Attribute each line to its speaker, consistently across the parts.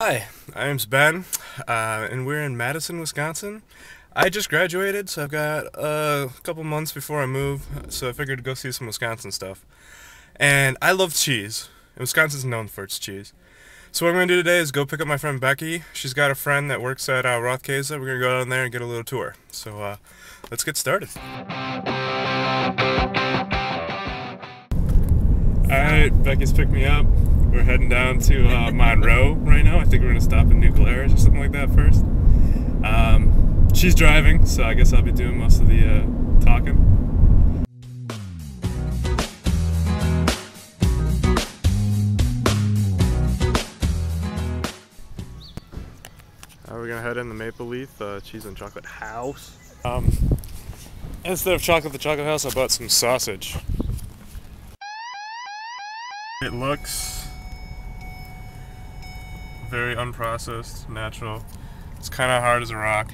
Speaker 1: Hi, my name's Ben, and we're in Madison, Wisconsin. I just graduated, so I've got a couple months before I move, so I figured to go see some Wisconsin stuff. And I love cheese, and Wisconsin's known for its cheese. So what I'm going to do today is go pick up my friend Becky. She's got a friend that works at Roth Kase. We're going to go down there and get a little tour. So let's get started. Alright, Becky's picked me up. We're heading down to Monroe right now. I think we're going to stop in New Glarus or something like that first. She's driving, so I guess I'll be doing most of the talking. We're going to head in the Maple Leaf Cheese and Chocolate House. Instead of chocolate, the chocolate house, I bought some sausage. It looks very unprocessed, natural. It's kind of hard as a rock.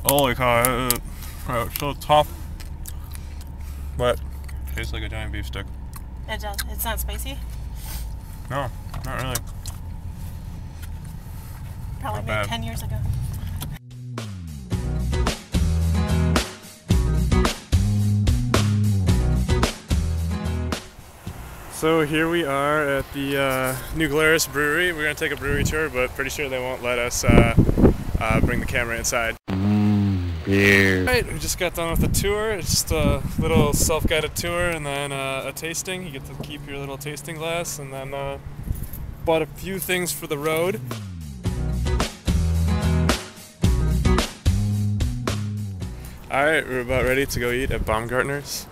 Speaker 1: Holy cow, it's so tough. But it tastes like a giant beef stick.
Speaker 2: It does. It's not spicy?
Speaker 1: No, not really.
Speaker 2: Probably
Speaker 1: Not
Speaker 2: made
Speaker 1: bad.
Speaker 2: 10 years ago.
Speaker 1: So here we are at the new Glarus Brewery. We're going to take a brewery tour, but pretty sure they won't let us bring the camera inside. Alright, we just got done with the tour. It's just a little self-guided tour and then a tasting. You get to keep your little tasting glass, and then bought a few things for the road. Alright, we're about ready to go eat at Baumgartner's.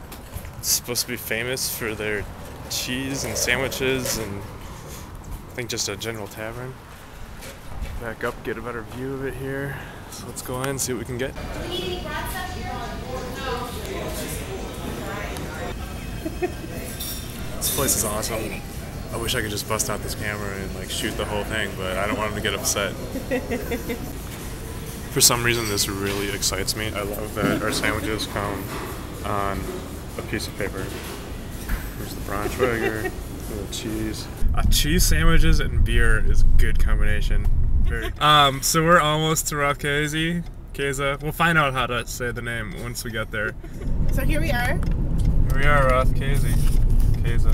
Speaker 1: It's supposed to be famous for their cheese and sandwiches and I think just a general tavern. Back up, get a better view of it here. So let's go in and see what we can get. This place is awesome. I wish I could just bust out this camera and like shoot the whole thing, but I don't want them to get upset. For some reason this really excites me. I love that our sandwiches come on a piece of paper. There's the Braunschweiger, the cheese. Cheese sandwiches and beer is a good combination. So we're almost to Roth Kase. We'll find out how to say the name once we get there.
Speaker 2: So here we are.
Speaker 1: Here we are, Roth Kase.
Speaker 2: Kase.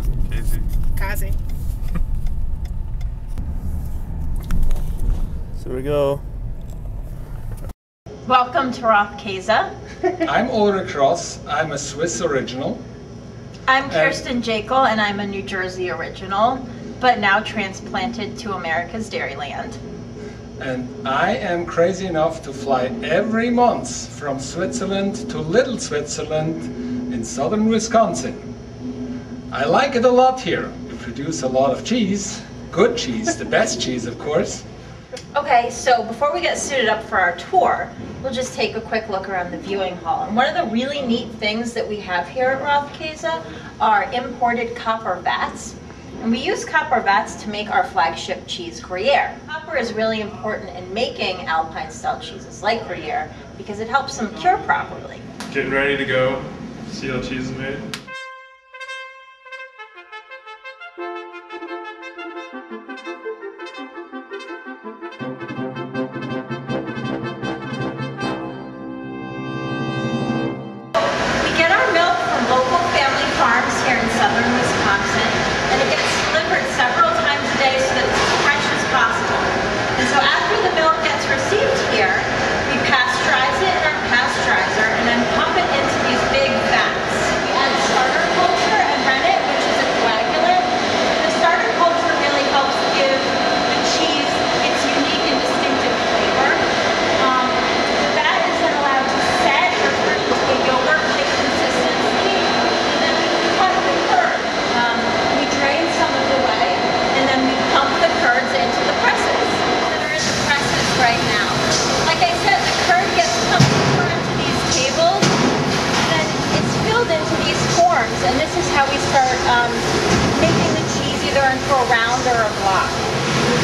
Speaker 1: So we go.
Speaker 3: Welcome to Roth Kase.
Speaker 4: I'm Ulrich Ross. I'm a Swiss original.
Speaker 3: I'm Kirsten Jekyll, and I'm a New Jersey original, but now transplanted to America's Dairyland.
Speaker 4: And I am crazy enough to fly every month from Switzerland to Little Switzerland in southern Wisconsin. I like it a lot here. We produce a lot of cheese. Good cheese, the best cheese, of course.
Speaker 3: Okay, so before we get suited up for our tour, we'll just take a quick look around the viewing hall. And one of the really neat things that we have here at Roth Kase are imported copper vats. And we use copper vats to make our flagship cheese Gruyere. Copper is really important in making Alpine-style cheeses like Gruyere because it helps them cure properly.
Speaker 1: Getting ready to go. See how cheese is made.
Speaker 3: Southern Wisconsin, and it gets delivered several times a day so that it's as fresh as possible. And so after the milk gets received here, we pasteurize it in our pasteurizer and then pump it into these big vats. We add starter culture and rennet, which is a coagulant. The starter culture really helps give the cheese its unique and distinctive flavor. The vat is then allowed to set or turn into a yogurt-like consistency. We drain some of the whey, and then we pump the curds into the presses. That are in the presses right now. Like I said, the curd gets pumped over into these tables, and then it's filled into these forms, and this is how we start making the cheese either into a round or a block.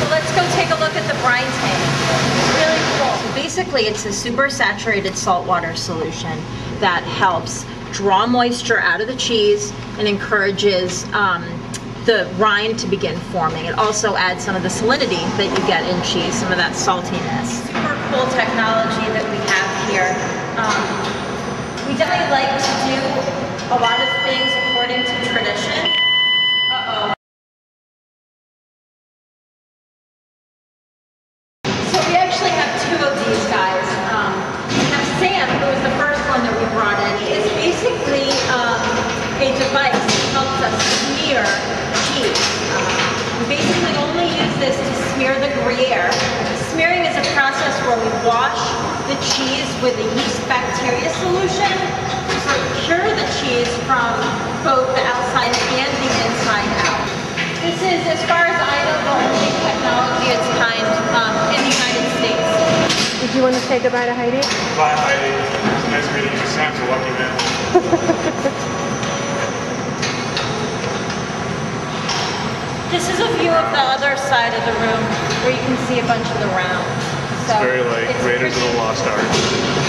Speaker 3: So let's go take a look at the brine tank. It's really cool. So basically, it's a super saturated saltwater solution that helps draw moisture out of the cheese and encourages the rind to begin forming. It also adds some of the salinity that you get in cheese, some of that saltiness. Super cool technology that we have here. We definitely like to do a lot of things according to tradition. Uh-oh. So we actually have two of these guys. We have Sam, who was the first one that we brought in. He is basically a device that helps us smear cheese. We basically only use this to smear the Gruyere. Smearing is a process where we wash the cheese with a yeast bacteria solution to sort of cure the cheese from both the outside and the inside out. This is, as far as I know, the only technology its kind in the United States.
Speaker 2: Did you want to say goodbye to Heidi?
Speaker 1: Bye, Heidi. It's nice meeting you. Sam's a lucky man.
Speaker 3: This is a view of the other side of the room where you can see a bunch of the rounds. So
Speaker 1: It's very like Raiders of the Lost Ark.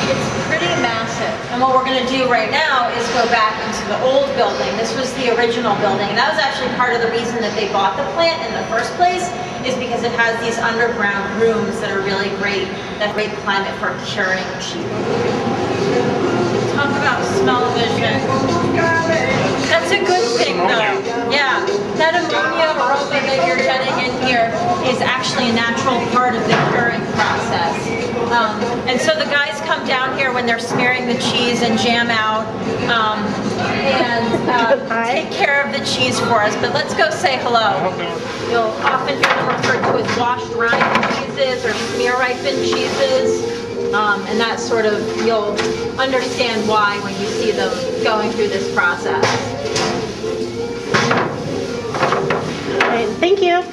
Speaker 3: It's pretty massive. And what we're going to do right now is go back into the old building. This was the original building. And that was actually part of the reason that they bought the plant in the first place, is because it has these underground rooms that are really great, that great climate for curing cheese. Talk about smell-o-vision. That's a good thing though. Yeah, that ammonia aroma that you're getting in here is actually a natural part of the curing process. And so the guys come down here when they're smearing the cheese and jam out and take care of the cheese for us. But let's go say hello. You'll often hear them referred to as washed rind cheeses or smear ripened cheeses. And that sort of, you'll understand why when you see them going through this process.
Speaker 2: All right, thank you.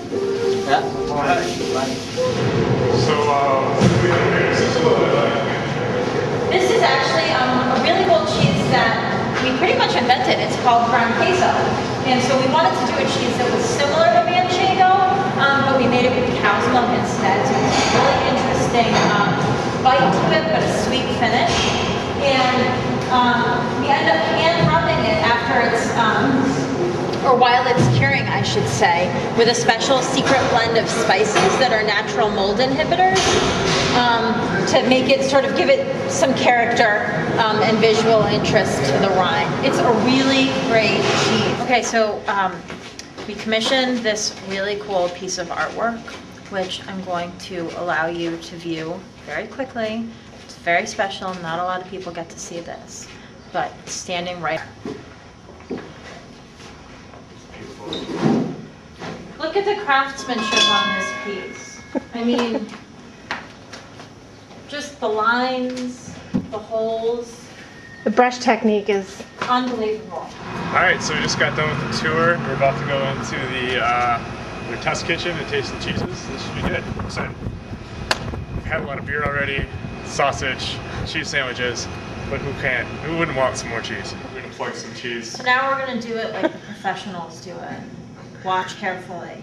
Speaker 4: Yeah.
Speaker 1: So,
Speaker 3: This is actually a really cool cheese that we pretty much invented. It's called Roth Kase. And so we wanted to do a cheese that was similar to Manchego, but we made it with cow's milk instead. So it's a really interesting bite to it, but a sweet finish. And we end up hand rubbing it after it's, or while it's curing, I should say, with a special secret blend of spices that are natural mold inhibitors to make it sort of give it some character and visual interest to the rind. It's a really great cheese. Okay, so we commissioned this really cool piece of artwork, which I'm going to allow you to view very quickly. It's very special. Not a lot of people get to see this, but it's standing right. Look at the craftsmanship on this piece. I mean, just the lines, the holes,
Speaker 2: The brush technique is
Speaker 3: unbelievable.
Speaker 1: all right, so we just got done with the tour. We're about to go into the test kitchen and taste the cheeses. This should be good. I'm excited. We've had a lot of beer already, sausage, cheese sandwiches, but who can't? Who wouldn't want some more cheese? We're gonna plug some cheese.
Speaker 3: So now we're gonna do it like the professionals do it. Watch carefully.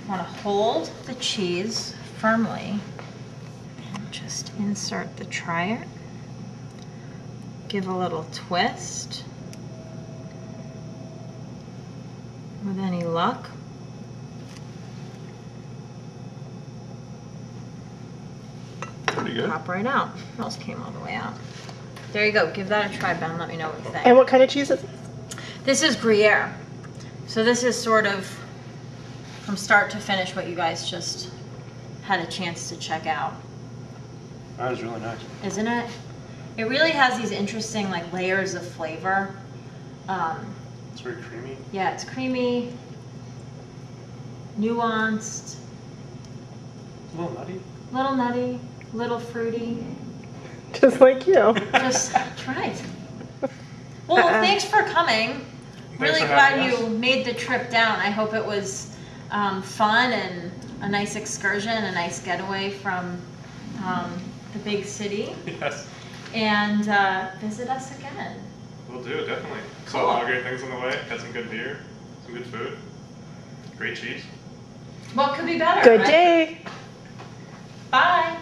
Speaker 3: Want to hold the cheese firmly and just insert the trier. Give a little twist. With any luck.
Speaker 1: Pretty good.
Speaker 3: Pop right out. Almost came all the way out. There you go. Give that a try, Ben. Let me know what you think.
Speaker 2: and what kind of cheese is it?
Speaker 3: This is Gruyere. So this is sort of from start to finish what you guys just had a chance to check out.
Speaker 1: That was really nice.
Speaker 3: Isn't it? It really has these interesting like layers of flavor.
Speaker 1: It's very creamy.
Speaker 3: Yeah, it's creamy, nuanced,
Speaker 1: A little nutty.
Speaker 3: little nutty, little fruity.
Speaker 2: Just like you.
Speaker 3: Just right. Well, thanks for coming. Really
Speaker 1: for
Speaker 3: glad
Speaker 1: having
Speaker 3: you
Speaker 1: us.
Speaker 3: made the trip down. I hope it was fun and a nice excursion, a nice getaway from the big city.
Speaker 1: Yes.
Speaker 3: And visit us again.
Speaker 1: We'll do, definitely. Saw a
Speaker 3: Cool.
Speaker 1: lot of great things on the way. Had some good beer, some good food, great cheese.
Speaker 3: What could be better?
Speaker 2: Good
Speaker 3: right?
Speaker 2: day.
Speaker 3: Bye.